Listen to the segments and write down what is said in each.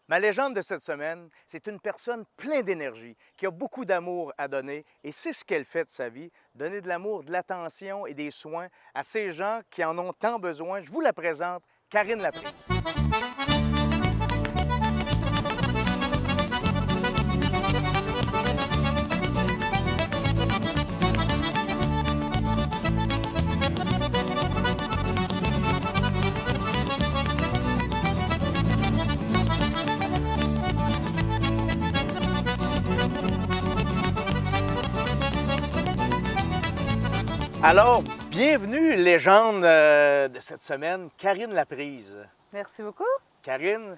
Ma légende de cette semaine, c'est une personne pleine d'énergie, qui a beaucoup d'amour à donner et c'est ce qu'elle fait de sa vie, donner de l'amour, de l'attention et des soins à ces gens qui en ont tant besoin. Je vous la présente, Karine Laprise. Alors, bienvenue, légende de cette semaine, Karine Laprise. Merci beaucoup. Karine,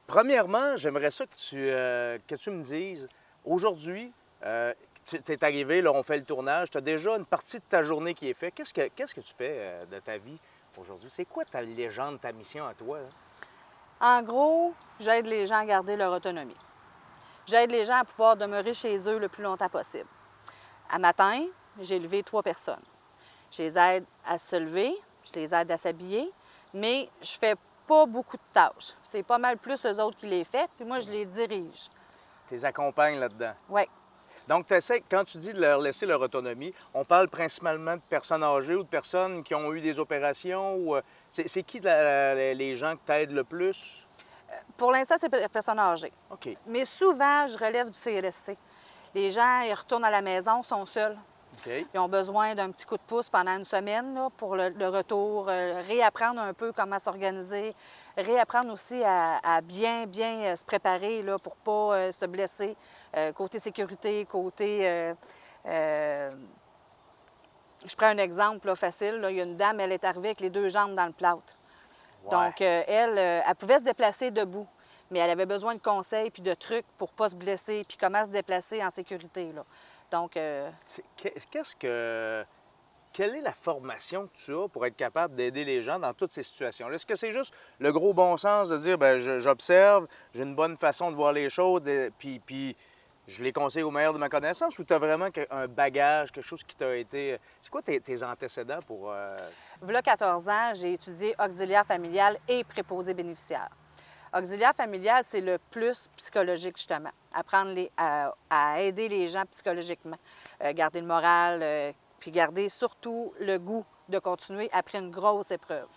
premièrement, j'aimerais ça que tu me dises, aujourd'hui, tu es arrivé, là, on fait le tournage, tu as déjà une partie de ta journée qui est faite. Qu'est-ce que tu fais de ta vie aujourd'hui? C'est quoi ta légende, ta mission à toi, là? En gros, j'aide les gens à garder leur autonomie. J'aide les gens à pouvoir demeurer chez eux le plus longtemps possible. À matin, j'ai levé 3 personnes. Je les aide à se lever, je les aide à s'habiller, mais je fais pas beaucoup de tâches. C'est pas mal plus eux autres qui les font, puis moi, je les dirige. Tu les accompagnes là-dedans. Oui. Donc, tu essaies, quand tu dis de leur laisser leur autonomie, on parle principalement de personnes âgées ou de personnes qui ont eu des opérations? Ou, c'est qui les gens que tu aides le plus? Pour l'instant, c'est les personnes âgées. OK. Mais souvent, je relève du CLSC. Les gens, ils retournent à la maison, sont seuls. OK. Ils ont besoin d'un petit coup de pouce pendant une semaine là, pour le retour, réapprendre un peu comment s'organiser, réapprendre aussi à bien se préparer là, pour ne pas se blesser, côté sécurité, côté... je prends un exemple là, facile. Là. Il y a une dame, elle est arrivée avec les 2 jambes dans le plâtre. Ouais. Donc, elle pouvait se déplacer debout, mais elle avait besoin de conseils puis de trucs pour ne pas se blesser puis comment se déplacer en sécurité. Là. Donc, Quelle est la formation que tu as pour être capable d'aider les gens dans toutes ces situations-là? Est-ce que c'est juste le gros bon sens de dire, bien, j'observe, j'ai une bonne façon de voir les choses, puis je les conseille au meilleur de ma connaissance, ou tu as vraiment un bagage, quelque chose qui t'a été... C'est quoi tes antécédents pour... Voilà 14 ans, j'ai étudié auxiliaire familial et préposé bénéficiaire. Auxiliaire familial, c'est le plus psychologique, justement. Apprendre à aider les gens psychologiquement. Garder le moral, puis garder surtout le goût de continuer après une grosse épreuve.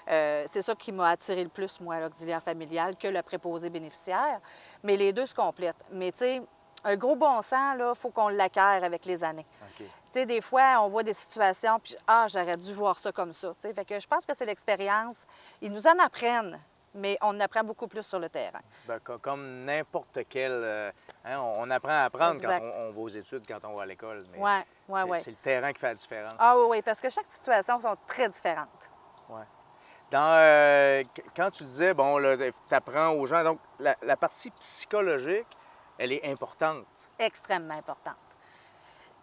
C'est ça qui m'a attiré le plus, moi, l'auxiliaire familial, que le préposé bénéficiaire. Mais les deux se complètent. Mais tu sais, un gros bon sens, il faut qu'on l'acquiert avec les années. OK. Tu sais, des fois, on voit des situations, puis « Ah, j'aurais dû voir ça comme ça. » Tu sais, fait que je pense que c'est l'expérience. Ils nous en apprennent, mais on apprend beaucoup plus sur le terrain. Bien, comme n'importe quel... hein, on apprend à apprendre Exact. quand on va aux études, quand on va à l'école. Mais Oui. c'est le terrain qui fait la différence. Ah oui, parce que chaque situation sont très différentes. Ouais. Quand tu disais, bon, tu apprends aux gens, donc la partie psychologique, elle est importante. Extrêmement importante.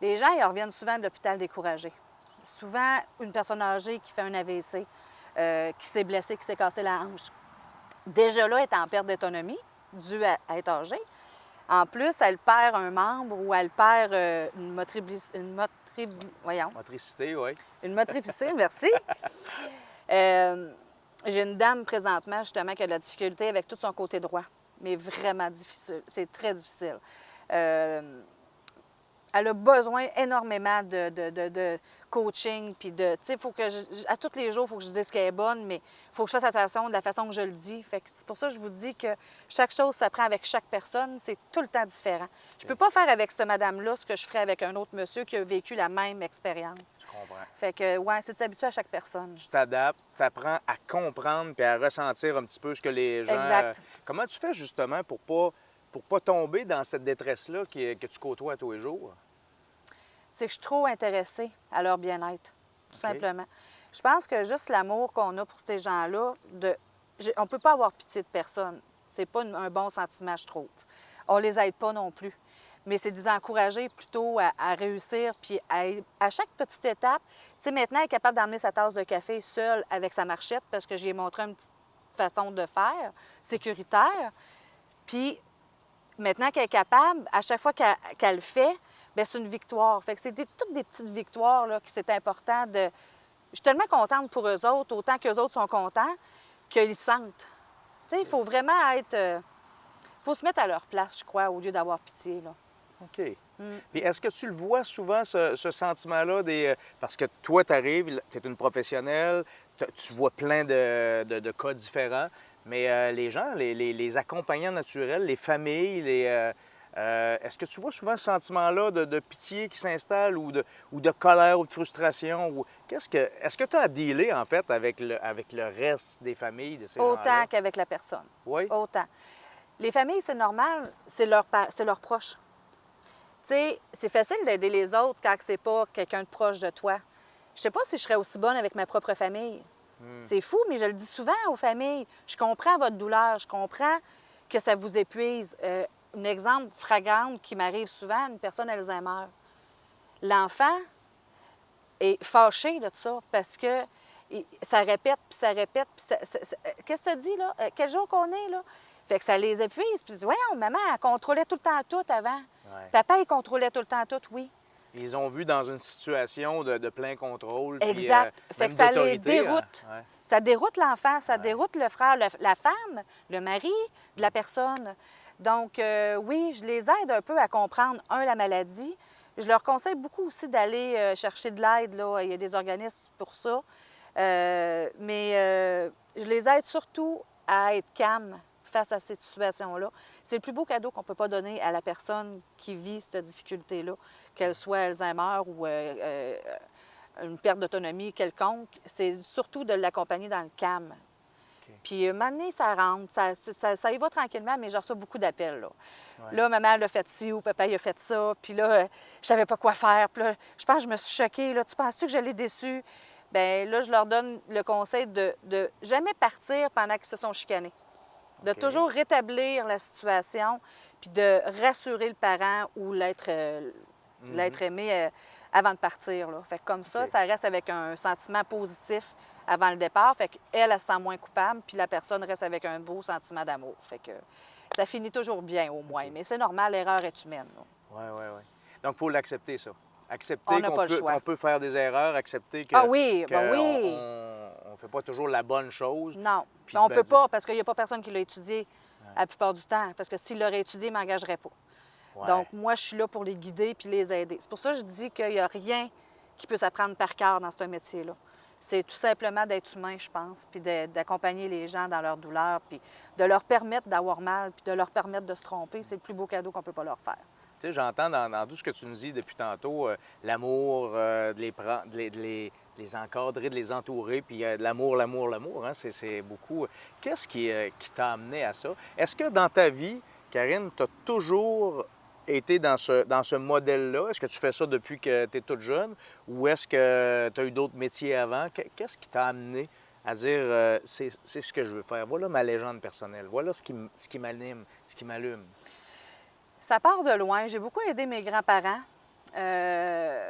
Les gens, ils reviennent souvent de l'hôpital découragés. Souvent, une personne âgée qui fait un AVC, qui s'est blessée, qui s'est cassé la hanche, déjà là, elle est en perte d'autonomie, due à être âgée. En plus, elle perd un membre ou elle perd Motricité, oui. une motricité, merci. J'ai une dame présentement, justement, qui a de la difficulté avec tout son côté droit, mais vraiment difficile. C'est très difficile. Elle a besoin énormément de coaching, puis de, tu sais, faut que à tous les jours, il faut que je dise qu'elle est bonne, mais il faut que je fasse attention de la façon que je le dis. Fait que c'est pour ça que je vous dis que chaque chose s'apprend avec chaque personne, c'est tout le temps différent. Je peux pas faire avec cette madame-là ce que je ferais avec un autre monsieur qui a vécu la même expérience. Je comprends. Fait que, ouais, c'est de s'habituer à chaque personne. Tu t'adaptes, tu apprends à comprendre puis à ressentir un petit peu ce que les gens... Exact. Comment tu fais justement pour pas tomber dans cette détresse-là que tu côtoies tous les jours? C'est que je suis trop intéressée à leur bien-être, tout OK. simplement. Je pense que juste l'amour qu'on a pour ces gens-là, on ne peut pas avoir pitié de personne. C'est pas un bon sentiment, je trouve. On les aide pas non plus. Mais c'est de les encourager plutôt à réussir, puis à chaque petite étape. Tu sais, maintenant, elle est capable d'emmener sa tasse de café seule avec sa marchette parce que j'ai montré une petite façon de faire, sécuritaire. Puis maintenant qu'elle est capable, à chaque fois qu'elle le fait, bien, c'est une victoire. Fait que c'est toutes des petites victoires là, que c'est important de... Je suis tellement contente pour eux autres, autant qu'eux autres sont contents, qu'ils sentent. Tu sais, il faut vraiment être faut se mettre à leur place, je crois, au lieu d'avoir pitié, là. OK. Puis est-ce que tu le vois souvent, ce sentiment-là, parce que toi, tu arrives, tu es une professionnelle, tu vois plein de cas différents, mais les gens, les accompagnants naturels, les familles, est-ce que tu vois souvent ce sentiment-là de pitié qui s'installe ou de colère ou de frustration? Est-ce que tu as à dealer, en fait, avec le reste des familles de ces gens-là? Autant qu'avec la personne. Oui? Autant. Les familles, c'est normal, c'est leurs proches. Tu sais, c'est facile d'aider les autres quand c'est pas quelqu'un de proche de toi. Je sais pas si je serais aussi bonne avec ma propre famille. C'est fou, mais je le dis souvent aux familles. Je comprends votre douleur, je comprends que ça vous épuise. Un exemple flagrant qui m'arrive souvent, une personne Alzheimer. L'enfant est fâché de ça parce que ça répète, puis ça répète, puis qu'est-ce que tu dis, là? Quel jour qu'on est, là? Fait que ça les épuise. Puis ils disent, voyons, maman, elle contrôlait tout le temps tout avant. Ouais. Papa, il contrôlait tout le temps tout, oui. Ils ont vu dans une situation de plein contrôle. Exact. Puis, fait même que ça les d'autorité, déroute. hein. Ouais. Ça déroute l'enfant, ça Ouais. déroute le frère, la femme, le mari de la personne. Donc, oui, je les aide un peu à comprendre, la maladie. Je leur conseille beaucoup aussi d'aller chercher de l'aide, là. Il y a des organismes pour ça. Mais je les aide surtout à être calmes face à cette situation-là. C'est le plus beau cadeau qu'on ne peut pas donner à la personne qui vit cette difficulté-là, qu'elle soit Alzheimer ou une perte d'autonomie quelconque. C'est surtout de l'accompagner dans le calme. OK. Puis, maintenant, ça rentre, ça y va tranquillement, mais je reçois beaucoup d'appels, là. Ouais. Là, maman, elle a fait ci ou papa, il a fait ça. Puis là, je savais pas quoi faire. Puis là, je pense que je me suis choquée. Là, tu penses-tu que je l'ai déçu? Bien, là, je leur donne le conseil de jamais partir pendant qu'ils se sont chicanés. De OK. toujours rétablir la situation, puis de rassurer le parent ou l'être aimé avant de partir, là. Fait que comme ça, OK. ça reste avec un sentiment positif avant le départ. Fait qu'elle, elle se sent moins coupable, puis la personne reste avec un beau sentiment d'amour. Fait que ça finit toujours bien, au moins. OK. Mais c'est normal, l'erreur est humaine, là. Oui, oui, oui. Donc, il faut l'accepter, ça. On Accepter n'a pas le choix. qu'on peut faire des erreurs, accepter que, Ah oui, ben oui! on ne fait pas toujours la bonne chose. Non. Puis Mais on de peut dire- pas, parce qu'il n'y a pas personne qui l'a étudié la plupart du temps. Parce que s'il l'aurait étudié, il ne m'engagerait pas. Ouais. Donc, moi, je suis là pour les guider puis les aider. C'est pour ça que je dis qu'il n'y a rien qui peut s'apprendre par cœur dans ce métier-là. C'est tout simplement d'être humain, je pense, puis d'accompagner les gens dans leur douleur, puis de leur permettre d'avoir mal, puis de leur permettre de se tromper. C'est le plus beau cadeau qu'on ne peut pas leur faire. Tu sais, j'entends dans tout ce que tu nous dis depuis tantôt, l'amour, de les prendre, de les encadrer, de les entourer, puis de l'amour, l'amour, l'amour, hein, c'est beaucoup. Qu'est-ce qui t'a amené à ça? Est-ce que dans ta vie, Karine, tu as toujours été dans ce modèle-là? Est-ce que tu fais ça depuis que tu es toute jeune? Ou est-ce que tu as eu d'autres métiers avant? Qu'est-ce qui t'a amené à dire c'est ce que je veux faire? Voilà ma légende personnelle. Voilà ce qui m'anime, ce qui m'allume. Ça part de loin. J'ai beaucoup aidé mes grands-parents.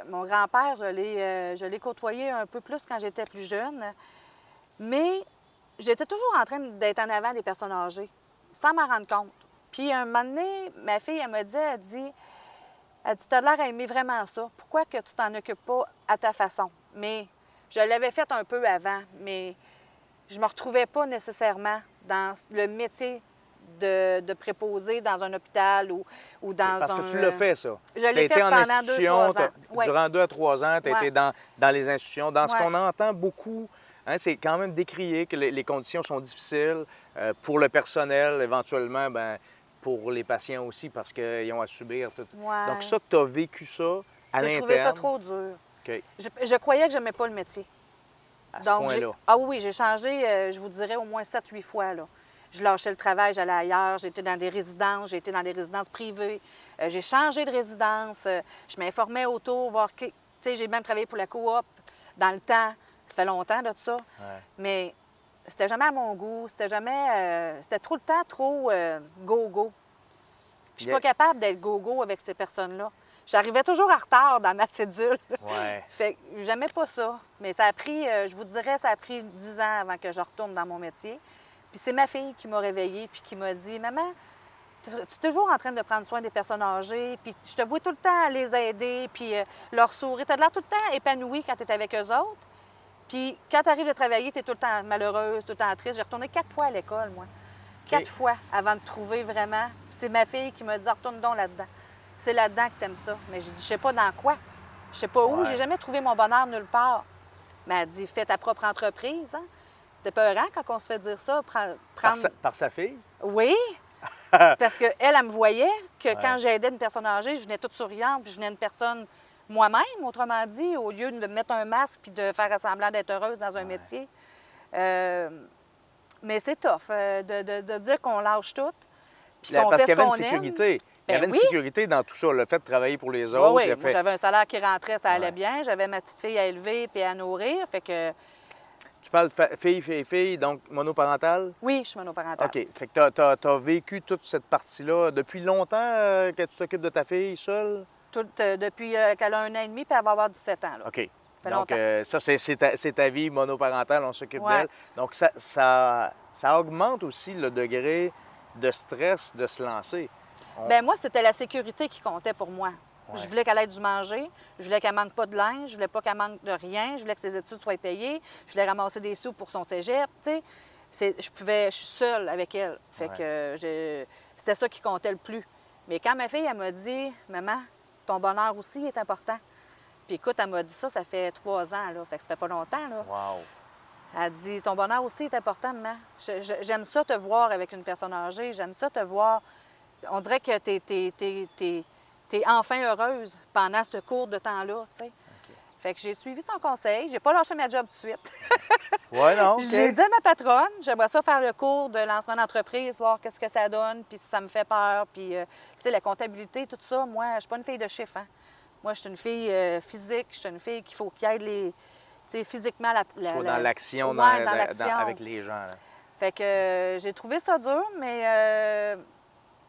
Mon grand-père, je l'ai côtoyé un peu plus quand j'étais plus jeune. Mais j'étais toujours en train d'être en avant des personnes âgées, sans m'en rendre compte. Puis, un moment donné, ma fille, elle dit, tu as l'air à aimer vraiment ça. Pourquoi que tu t'en occupes pas à ta façon? Mais je l'avais fait un peu avant, mais je me retrouvais pas nécessairement dans le métier de préposer dans un hôpital ou dans Parce un... que tu l'as fait, ça. Je Tu as l'ai été fait en pendant institution, 2-3 ans. Oui. durant 2 à 3 ans, tu as Ouais. été dans les institutions. Dans ce Ouais. qu'on entend beaucoup, hein, c'est quand même décrié que les conditions sont difficiles pour le personnel, éventuellement, ben, pour les patients aussi, parce qu'ils ont à subir tout. Ouais. Donc ça, tu as vécu ça à J'ai trouvé ça l'interne. trop dur. OK. Je croyais que je n'aimais pas le métier. À ce point-là. Ah oui, j'ai changé, je vous dirais, au moins 7-8 fois, là. Je lâchais le travail, j'allais ailleurs, j'étais dans des résidences, j'ai été dans des résidences privées. J'ai changé de résidence, je m'informais autour, voir tu sais, j'ai même travaillé pour la coop dans le temps. Ça fait longtemps de ça. Ouais. Mais c'était jamais à mon goût, c'était jamais... c'était trop le temps, trop go-go. Je suis pas capable d'être go-go avec ces personnes-là. J'arrivais toujours en retard dans ma cédule. Ouais. Fait que j'aimais pas ça. Mais ça a pris, je vous dirais, ça a pris 10 ans avant que je retourne dans mon métier. Puis c'est ma fille qui m'a réveillée puis qui m'a dit « Maman, tu es toujours en train de prendre soin des personnes âgées, puis je te vois tout le temps les aider, puis leur sourire. Tu as l'air tout le temps épanouie quand tu es avec eux autres. Puis quand tu arrives de travailler, tu es tout le temps malheureuse, tout le temps triste. J'ai retourné 4 fois à l'école, moi. 4 fois avant de trouver vraiment. Puis c'est ma fille qui m'a dit, retourne donc là-dedans. C'est là-dedans que tu aimes ça. Mais j'ai dit, je sais pas dans quoi. Je sais pas où. Ouais. J'ai jamais trouvé mon bonheur nulle part. Mais elle dit, fais ta propre entreprise. Hein? C'était peurant quand on se fait dire ça. Par sa fille? Oui, parce qu'elle, elle me voyait que quand j'aidais une personne âgée, je venais toute souriante, puis je venais une personne moi-même, autrement dit, au lieu de me mettre un masque puis de faire semblant d'être heureuse dans un métier. Mais c'est tough de dire qu'on lâche tout, puis qu'on Parce fait qu'il ce y avait qu'on une aime. sécurité. Il y avait une oui. sécurité dans tout ça, le fait de travailler pour les autres. Oui, le moi, fait... j'avais un salaire qui rentrait, ça allait Ouais. bien. J'avais ma petite fille à élever puis à nourrir, fait que Tu parles de fille, donc monoparentale? oui, je suis monoparentale. OK. Fait que tu as vécu toute cette partie-là depuis longtemps que tu t'occupes de ta fille seule? Depuis qu'elle a 1 an et demi, puis elle va avoir 17 ans. Là. OK. fait Donc, longtemps. ça, c'est ta vie monoparentale, on s'occupe Ouais. d'elle. Donc, ça augmente aussi le degré de stress de se lancer. Bien, moi, c'était la sécurité qui comptait pour moi. Ouais. Je voulais qu'elle ait du manger, je voulais qu'elle manque pas de linge, je voulais pas qu'elle manque de rien, je voulais que ses études soient payées, je voulais ramasser des sous pour son cégep, tu sais. Je suis seule avec elle. Fait que c'était ça qui comptait le plus. Mais quand ma fille, elle m'a dit, « Maman, ton bonheur aussi est important. » Puis écoute, elle m'a dit ça fait 3 ans, là. Fait que ça fait pas longtemps, là. Wow. Elle dit, ton bonheur aussi est important, maman. J'aime ça te voir avec une personne âgée. J'aime ça te voir. On dirait que t'es enfin heureuse pendant ce cours de temps-là, tu sais. OK. Fait que j'ai suivi son conseil. J'ai pas lâché ma job tout de suite. Ouais, non, Je l'ai dit à ma patronne. J'aimerais ça faire le cours de lancement d'entreprise, voir qu'est-ce que ça donne, puis si ça me fait peur. Puis, tu sais, la comptabilité, tout ça, moi, je suis pas une fille de chiffres, hein. Moi, je suis une fille physique. Je suis une fille qu'il faut qu'il y ait les... Tu sais, physiquement, Soit dans l'action, Ouais, dans l'action. avec les gens. Là. Fait que j'ai trouvé ça dur, mais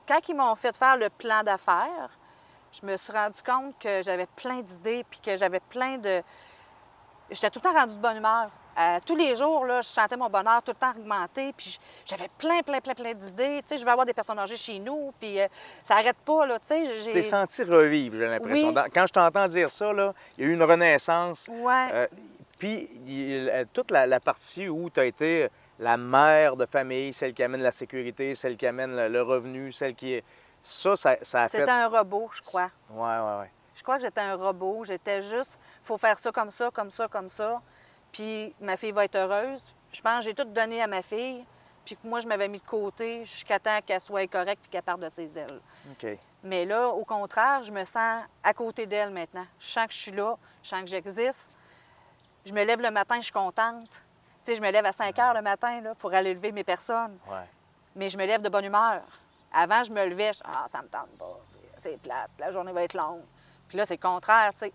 quand ils m'ont fait faire le plan d'affaires, je me suis rendu compte que j'avais plein d'idées, puis que j'avais plein de... J'étais tout le temps rendue de bonne humeur. Tous les jours, là, je sentais mon bonheur tout le temps augmenter, puis j'avais plein d'idées. Tu sais, je vais avoir des personnes âgées chez nous, puis ça n'arrête pas, là, tu sais. Tu t'es senti revivre, j'ai l'impression. Oui. Quand je t'entends dire ça, là, il y a eu une renaissance. Ouais. Puis, toute la partie où tu as été la mère de famille, celle qui amène la sécurité, celle qui amène le revenu, celle qui est... Ça a fait... C'était un robot, je crois. Ouais. Je crois que j'étais un robot. J'étais juste, il faut faire ça comme ça, comme ça, comme ça. Puis ma fille va être heureuse. Je pense que j'ai tout donné à ma fille. Puis que moi, je m'avais mis de côté jusqu'à temps qu'elle soit correcte puis qu'elle parte de ses ailes. OK. Mais là, au contraire, je me sens à côté d'elle maintenant. Je sens que je suis là, je sens que j'existe. Je me lève le matin, je suis contente. Tu sais, je me lève à 5 heures le matin là, pour aller lever mes personnes. Ouais. Mais je me lève de bonne humeur. Avant, je me levais, ça me tente pas. C'est plate, la journée va être longue. Puis là, c'est le contraire, tu sais.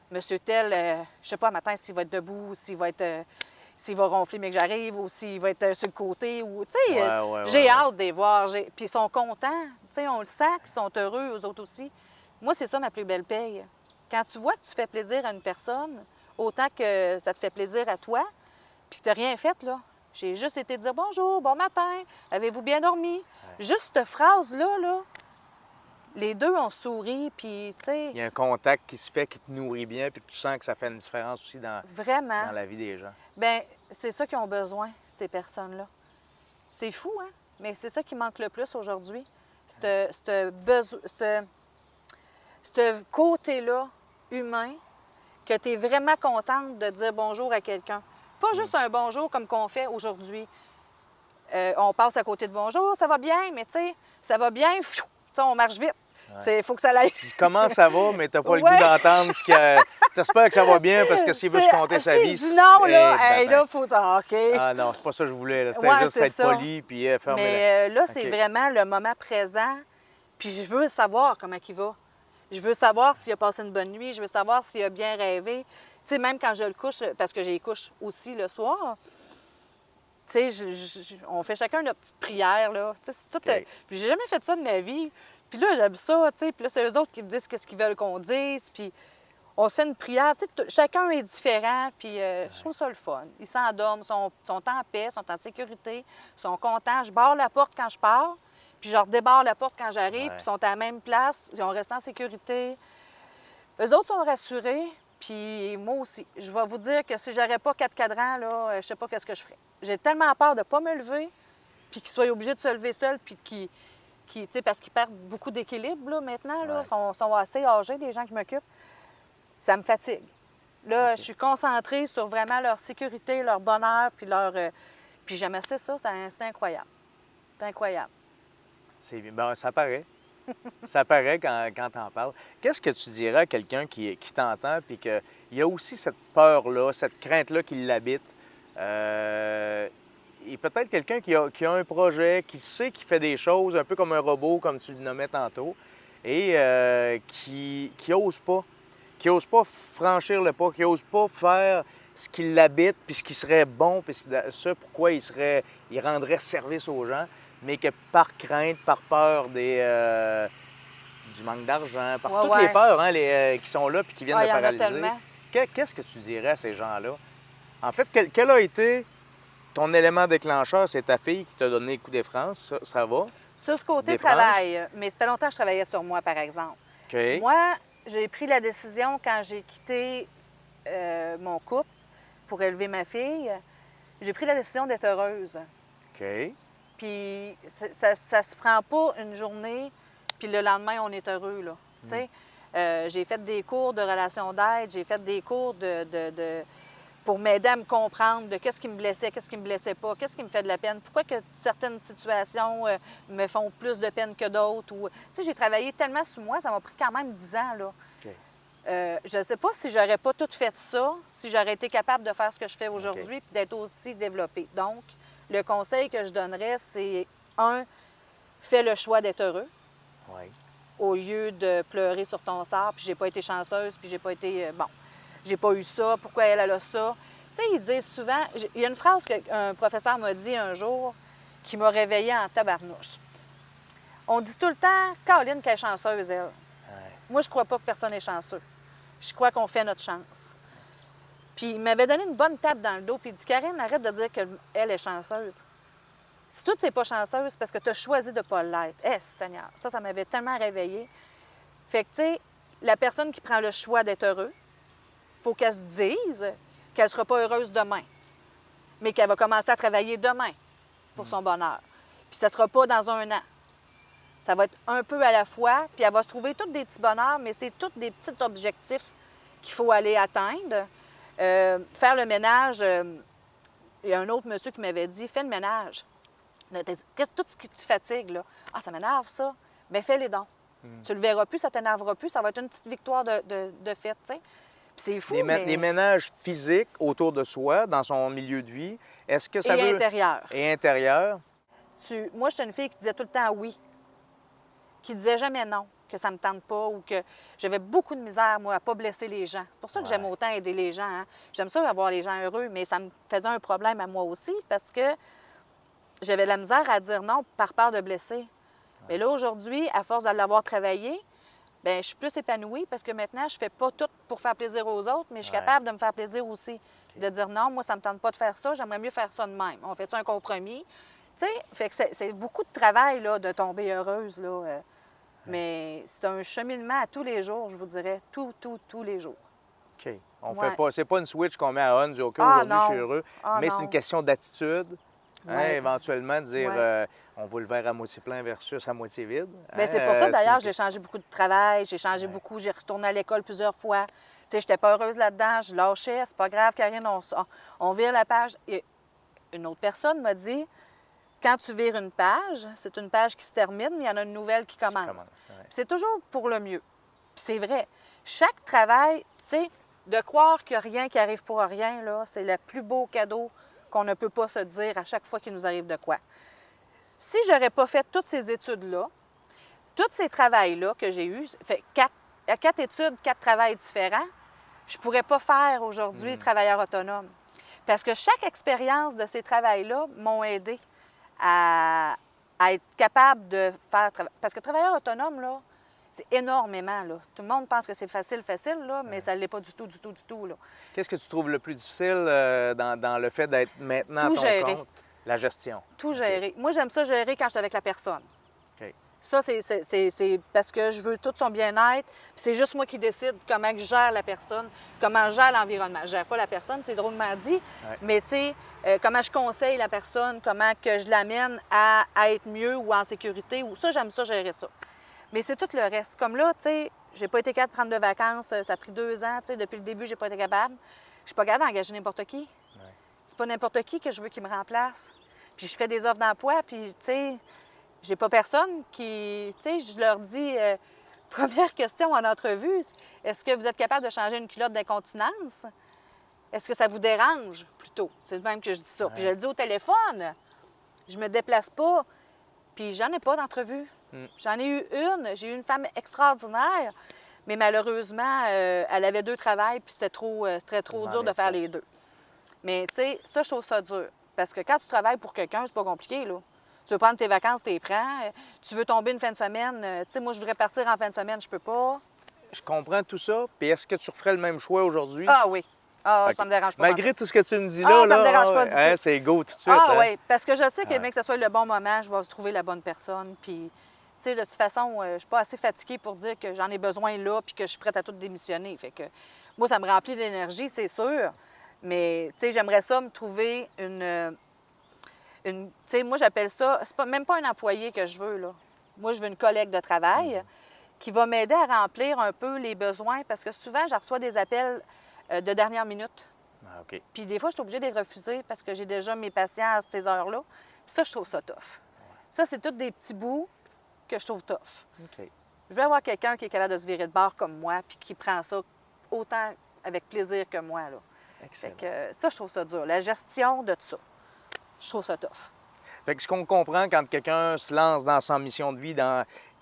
Monsieur tel, je sais pas, matin, s'il va être debout, s'il va ronfler, mais que j'arrive, ou s'il va être sur le côté, ou, tu sais, j'ai hâte de les voir. Puis ils sont contents, tu sais, on le sent qu'ils sont heureux, eux autres aussi. Moi, c'est ça ma plus belle paye. Quand tu vois que tu fais plaisir à une personne, autant que ça te fait plaisir à toi, puis que tu n'as rien fait, là. J'ai juste été dire bonjour, bon matin, avez-vous bien dormi? Ouais. Juste cette phrase-là, là, les deux ont souri, puis, tu sais... Il y a un contact qui se fait, qui te nourrit bien, puis tu sens que ça fait une différence aussi dans la vie des gens. Bien, c'est ça qu'ils ont besoin, ces personnes-là. C'est fou, hein? Mais c'est ça qui manque le plus aujourd'hui. Ce côté-là, humain, que tu es vraiment contente de dire bonjour à quelqu'un. Pas juste un bonjour comme qu'on fait aujourd'hui. On passe à côté de bonjour, ça va bien, mais tu sais, ça va bien, on marche vite. Il faut que ça aille. Comment ça va, mais t'as pas le goût d'entendre ce que... T'espères que ça va bien parce que s'il veut se compter sa vie... Non, là, faut... OK. Ah non, c'est pas ça que je voulais. C'était juste être poli puis fermer mais là, c'est vraiment le moment présent. Puis je veux savoir comment il va. Je veux savoir s'il a passé une bonne nuit. Je veux savoir s'il a bien rêvé. Tu sais, même quand je le couche, parce que j'ai couche aussi le soir, tu sais, on fait chacun notre petite prière, là. Tu sais, c'est tout... Puis j'ai jamais fait ça de ma vie. Puis là, j'aime ça, tu sais. Puis là, c'est eux autres qui me disent qu'est-ce qu'ils veulent qu'on dise. Puis on se fait une prière. Tu sais, chacun est différent. Puis je trouve ça le fun. Ils s'endorment, sont en paix, sont en sécurité, sont contents. Je barre la porte quand je pars. Puis je redébarre la porte quand j'arrive. Puis ils sont à la même place. Ils ont resté en sécurité. Eux autres sont rassurés. Puis moi aussi. Je vais vous dire que si j'aurais pas 4 cadrans, là, je sais pas qu'est-ce que je ferais. J'ai tellement peur de ne pas me lever puis qu'ils soient obligés de se lever seuls, puis tu sais, parce qu'ils perdent beaucoup d'équilibre là, maintenant, là, Ouais. sont assez âgés, les gens que je m'occupe. Ça me fatigue. Là, je suis concentrée sur vraiment leur sécurité, leur bonheur, puis puis j'aimais ça, c'est incroyable. C'est incroyable. Ben, ça paraît. Ça paraît quand t'en parles. Qu'est-ce que tu dirais à quelqu'un qui t'entend puis qu'il y a aussi cette peur-là, cette crainte-là qui l'habite? Et peut-être quelqu'un qui a un projet, qui sait qu'il fait des choses un peu comme un robot, comme tu le nommais tantôt, et qui n'ose pas franchir le pas, qui n'ose pas faire ce qui l'habite, puis ce qui serait bon, puis ce pourquoi il rendrait service aux gens, mais que par crainte, par peur du manque d'argent, par Ouais, toutes les ouais. peurs hein, qui sont là puis qui viennent Ah, de il y en a paralyser, tellement. qu'est-ce que tu dirais à ces gens-là? En fait, quel a été ton élément déclencheur? C'est ta fille qui t'a donné le coup des franges, ça va? Sur ce côté Des franges? travail, mais ça fait longtemps que je travaillais sur moi, par exemple. OK. Moi, j'ai pris la décision quand j'ai quitté mon couple pour élever ma fille. J'ai pris la décision d'être heureuse. OK. Puis ça se prend pas une journée, puis le lendemain, on est heureux, là. Tu sais, j'ai fait des cours de relations d'aide, j'ai fait des cours pour m'aider à me comprendre de qu'est-ce qui me blessait, qu'est-ce qui me blessait pas, qu'est-ce qui me fait de la peine, pourquoi que certaines situations me font plus de peine que d'autres. Tu sais, j'ai travaillé tellement sur moi, ça m'a pris quand même 10 ans, là. OK. Je ne sais pas si j'aurais pas tout fait ça, si j'aurais été capable de faire ce que je fais aujourd'hui, puis d'être aussi développée. Donc, le conseil que je donnerais, c'est fais le choix d'être heureux Oui. au lieu de pleurer sur ton sort, puis j'ai pas été chanceuse, puis j'ai pas été, j'ai pas eu ça, pourquoi elle a ça. Tu sais, ils disent souvent, il y a une phrase qu'un professeur m'a dit un jour qui m'a réveillée en tabarnouche. On dit tout le temps, Caroline, qu'elle est chanceuse, elle. Ouais. Moi, je crois pas que personne est chanceux. Je crois qu'on fait notre chance. Puis il m'avait donné une bonne tape dans le dos, puis il dit, Karine, arrête de dire qu'elle est chanceuse. Si toi, tu n'es pas chanceuse, c'est parce que tu as choisi de ne pas l'être. Eh, Seigneur, ça m'avait tellement réveillée. Fait que, tu sais, la personne qui prend le choix d'être heureux, il faut qu'elle se dise qu'elle ne sera pas heureuse demain, mais qu'elle va commencer à travailler demain pour son bonheur. Puis ça ne sera pas dans un an. Ça va être un peu à la fois, puis elle va se trouver tous des petits bonheurs, mais c'est tous des petits objectifs qu'il faut aller atteindre. Faire le ménage, il y a un autre monsieur qui m'avait dit, fais le ménage. Tout ce qui te fatigue, là. Ah, ça m'énerve, ça. Bien, fais-les donc. Tu le verras plus, ça t'énervera plus, ça va être une petite victoire de fête, tu sais. Puis c'est fou, mais... Les ménages physiques autour de soi, dans son milieu de vie, est-ce que ça Et veut... intérieur. Et intérieur. Moi, j'étais une fille qui disait tout le temps oui, qui disait jamais non, que ça me tente pas ou que j'avais beaucoup de misère, moi, à pas blesser les gens. C'est pour ça que j'aime autant aider les gens. Hein. J'aime ça avoir les gens heureux, mais ça me faisait un problème à moi aussi parce que j'avais la misère à dire non par peur de blesser. Mais là, aujourd'hui, à force de l'avoir travaillé, bien, je suis plus épanouie parce que maintenant, je fais pas tout pour faire plaisir aux autres, mais je suis capable de me faire plaisir aussi. De dire non, moi, ça me tente pas de faire ça, j'aimerais mieux faire ça de même. On fait un compromis? Tu sais, fait que c'est beaucoup de travail, là, de tomber heureuse, là. Mais c'est un cheminement à tous les jours, je vous dirais, tous les jours. OK. On fait pas... C'est pas une switch qu'on met à on, du OK, aujourd'hui, je suis heureux. Mais c'est une question d'attitude. Hein, éventuellement, dire on voit le verre à moitié plein versus à moitié vide. Bien, c'est pour ça, d'ailleurs, j'ai changé beaucoup de travail, j'ai changé beaucoup, j'ai retourné à l'école plusieurs fois. Tu sais, je n'étais pas heureuse là-dedans, je lâchais, c'est pas grave, Karine, on vire la page. Et une autre personne m'a dit, quand tu vires une page, c'est une page qui se termine, mais il y en a une nouvelle qui commence. C'est toujours pour le mieux. Puis c'est vrai. Chaque travail, tu sais, de croire qu'il n'y a rien qui arrive pour rien, là, c'est le plus beau cadeau qu'on ne peut pas se dire à chaque fois qu'il nous arrive de quoi. Si je n'aurais pas fait toutes ces études-là, tous ces travails-là que j'ai eus, fait 4 études, 4 travails différents, je ne pourrais pas faire aujourd'hui travailleur autonome. Parce que chaque expérience de ces travails-là m'ont aidé à être capable de faire... Parce que travailleur autonome, là, c'est énormément, là. Tout le monde pense que c'est facile, là, mais ça ne l'est pas du tout, là. Qu'est-ce que tu trouves le plus difficile dans le fait d'être maintenant Tout à ton gérer. compte? La gestion. Tout gérer. Moi, j'aime ça gérer quand je suis avec la personne. OK. Ça, c'est parce que je veux tout son bien-être. Puis c'est juste moi qui décide comment je gère la personne, comment je gère l'environnement. Je ne gère pas la personne, c'est drôlement dit, Ouais. mais tu sais, comment je conseille la personne, comment que je l'amène à être mieux ou en sécurité. Ou ça, j'aime ça, gérer ça. Mais c'est tout le reste. Comme là, tu sais, j'ai pas été capable de prendre de vacances. Ça a pris 2 ans. Tu sais, depuis le début, j'ai pas été capable. Je suis pas capable d'engager n'importe qui. Ouais. C'est pas n'importe qui que je veux qui me remplace. Puis je fais des offres d'emploi, puis tu sais, j'ai pas personne qui... Tu sais, je leur dis, première question en entrevue, est-ce que vous êtes capable de changer une culotte d'incontinence? Est-ce que ça vous dérange, plutôt? C'est le même que je dis ça. Ouais. Puis je le dis au téléphone. Je me déplace pas. Puis j'en ai pas d'entrevue. J'en ai eu une. J'ai eu une femme extraordinaire, mais malheureusement, elle avait 2 travails, puis c'était trop dur de faire les 2. Mais tu sais, ça, je trouve ça dur. Parce que quand tu travailles pour quelqu'un, c'est pas compliqué, là. Tu veux prendre tes vacances, tu les prends. Tu veux tomber une fin de semaine. Tu sais, moi, je voudrais partir en fin de semaine, je peux pas. Je comprends tout ça. Puis est-ce que tu referais le même choix aujourd'hui? Ah oui. Ah, OK. ça me dérange pas. Malgré tout ce que tu me dis Ah, là, ça me dérange pas du hein, tout. c'est go tout de suite. Ah hein? oui, parce que je sais que, Ouais. bien que ce soit le bon moment, je vais trouver la bonne personne. Puis, tu sais, de toute façon, je suis pas assez fatiguée pour dire que j'en ai besoin là puis que je suis prête à tout démissionner. Fait que moi, ça me remplit d'énergie, c'est sûr. Mais, tu sais, j'aimerais ça me trouver tu sais, moi, j'appelle ça, c'est pas, même pas un employé que je veux, là. Moi, je veux une collègue de travail qui va m'aider à remplir un peu les besoins parce que souvent, je reçois des appels de dernière minute. Ah, OK. Puis des fois, je suis obligée de les refuser parce que j'ai déjà mes patients à ces heures-là. Puis ça, je trouve ça tough. Ça, c'est tous des petits bouts que je trouve tough. OK. Je veux avoir quelqu'un qui est capable de se virer de bord comme moi puis qui prend ça autant avec plaisir que moi, là. Fait Excellent. que ça, je trouve ça dur. La gestion de tout ça, je trouve ça tough. Fait que ce qu'on comprend quand quelqu'un se lance dans sa mission de vie,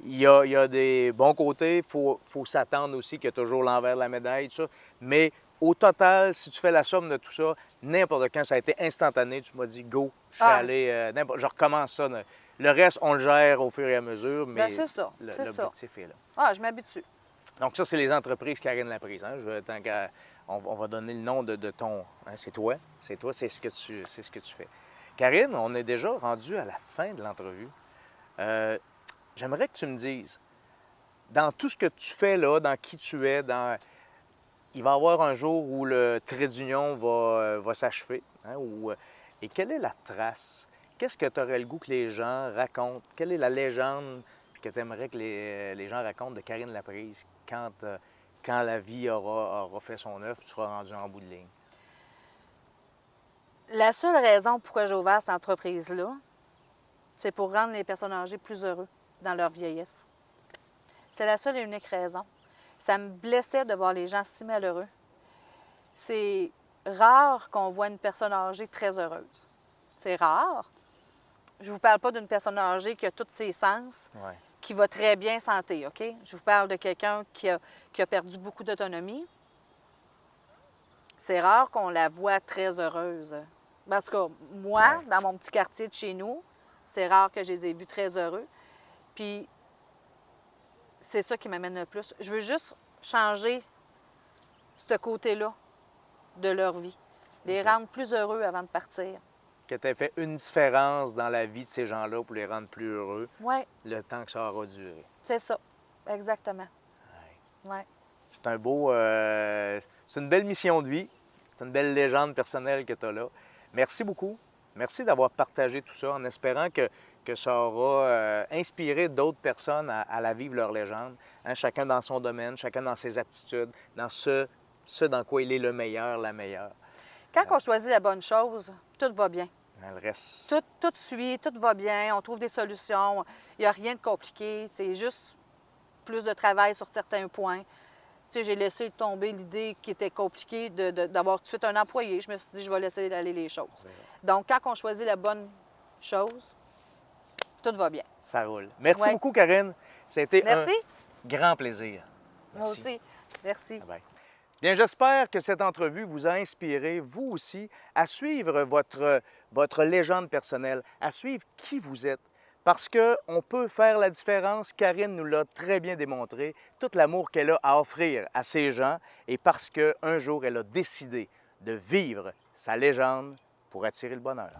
il y a des bons côtés, il faut s'attendre aussi qu'il y a toujours l'envers de la médaille, tout ça. Mais au total, si tu fais la somme de tout ça, n'importe quand ça a été instantané, tu m'as dit go, je suis allé, je recommence ça. Le reste, on le gère au fur et à mesure, mais Bien, c'est ça. l'objectif est là. Ah, je m'habitue. Donc ça, c'est les entreprises Karine Laprise. Hein? On va donner le nom de ton... Hein? C'est toi, c'est ce que tu fais. Karine, on est déjà rendu à la fin de l'entrevue. J'aimerais que tu me dises, dans tout ce que tu fais là, dans qui tu es, il va y avoir un jour où le trait d'union va s'achever. Hein? Et quelle est la trace? Qu'est-ce que tu aurais le goût que les gens racontent? Quelle est la légende que tu aimerais que les gens racontent de Karine Laprise quand la vie aura fait son œuvre et tu seras rendu en bout de ligne? La seule raison pourquoi j'ai ouvert cette entreprise-là, c'est pour rendre les personnes âgées plus heureux dans leur vieillesse. C'est la seule et unique raison. Ça me blessait de voir les gens si malheureux. C'est rare qu'on voit une personne âgée très heureuse. C'est rare. Je ne vous parle pas d'une personne âgée qui a tous ses sens, Ouais. qui va très bien santé, OK? Je vous parle de quelqu'un qui a perdu beaucoup d'autonomie. C'est rare qu'on la voit très heureuse. En tout cas, moi, dans mon petit quartier de chez nous, c'est rare que je les ai vus très heureux. Puis, c'est ça qui m'amène le plus. Je veux juste changer ce côté-là de leur vie. Les rendre plus heureux avant de partir. Que tu aies fait une différence dans la vie de ces gens-là pour les rendre plus heureux, Oui, le temps que ça aura duré. c'est ça. Exactement. Oui. C'est c'est une belle mission de vie. C'est une belle légende personnelle que tu as là. Merci beaucoup. Merci d'avoir partagé tout ça en espérant que ça aura inspiré d'autres personnes à la vivre leur légende. Hein, chacun dans son domaine, chacun dans ses aptitudes, dans ce dans quoi il est le meilleur, la meilleure. Quand on choisit la bonne chose, tout va bien. Hein, le reste. Tout suit, tout va bien, on trouve des solutions. Il n'y a rien de compliqué. C'est juste plus de travail sur certains points. Tu sais, j'ai laissé tomber l'idée qui était compliquée d'avoir tout de suite un employé. Je me suis dit, je vais laisser aller les choses. Donc, quand on choisit la bonne chose, tout va bien. Ça roule. Merci Ouais. beaucoup, Karine. Ça a été Merci. un grand plaisir. Moi Merci. aussi. Merci. Bye. Bien, j'espère que cette entrevue vous a inspiré, vous aussi, à suivre votre légende personnelle, à suivre qui vous êtes. Parce qu'on peut faire la différence. Karine nous l'a très bien démontré, tout l'amour qu'elle a à offrir à ces gens et parce qu'un jour, elle a décidé de vivre sa légende pour attirer le bonheur.